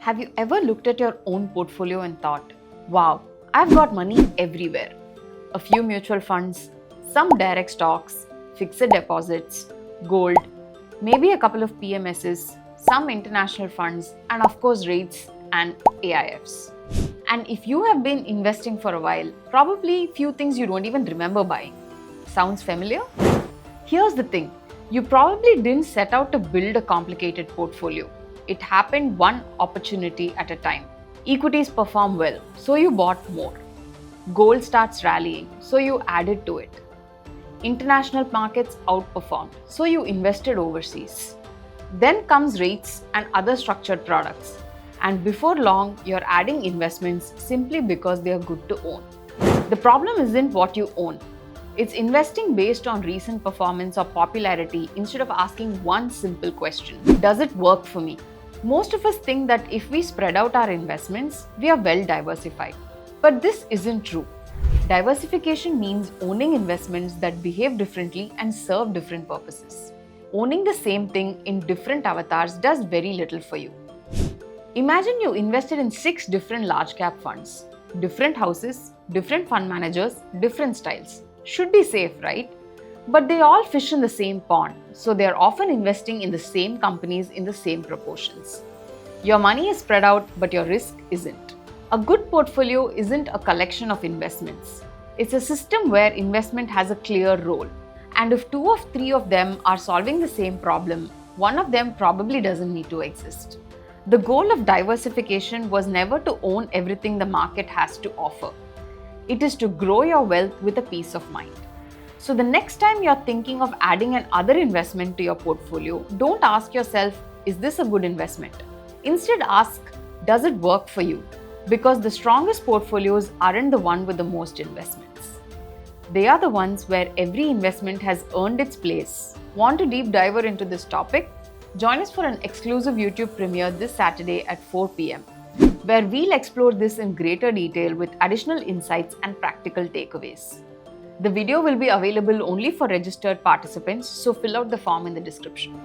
Have you ever looked at your own portfolio and thought, wow, I've got money everywhere? A few mutual funds, some direct stocks, fixed deposits, gold, maybe a couple of PMSs, some international funds, and of course REITs and AIFs. And if you have been investing for a while, probably few things you don't even remember buying. Sounds familiar? Here's the thing, you probably didn't set out to build a complicated portfolio. It happened one opportunity at a time. Equities perform well, so you bought more. Gold starts rallying, so you added to it. International markets outperformed, so you invested overseas. Then comes REITs and other structured products. And before long, you're adding investments simply because they are good to own. The problem isn't what you own. It's investing based on recent performance or popularity instead of asking one simple question. Does it work for me? Most of us think that if we spread out our investments, we are well diversified. But this isn't true. Diversification means owning investments that behave differently and serve different purposes. Owning the same thing in different avatars does very little for you. Imagine you invested in 6 different large cap funds. Different houses, different fund managers, different styles. Should be safe, right? But they all fish in the same pond, so they are often investing in the same companies in the same proportions. Your money is spread out, but your risk isn't. A good portfolio isn't a collection of investments. It's a system where investment has a clear role. And if 2 of 3 of them are solving the same problem, one of them probably doesn't need to exist. The goal of diversification was never to own everything the market has to offer. It is to grow your wealth with a peace of mind. So the next time you're thinking of adding another investment to your portfolio, don't ask yourself, is this a good investment? Instead ask, does it work for you? Because the strongest portfolios aren't the one with the most investments. They are the ones where every investment has earned its place. Want to deep dive into this topic? Join us for an exclusive YouTube premiere this Saturday at 4 p.m. where we'll explore this in greater detail with additional insights and practical takeaways. The video will be available only for registered participants, so fill out the form in the description.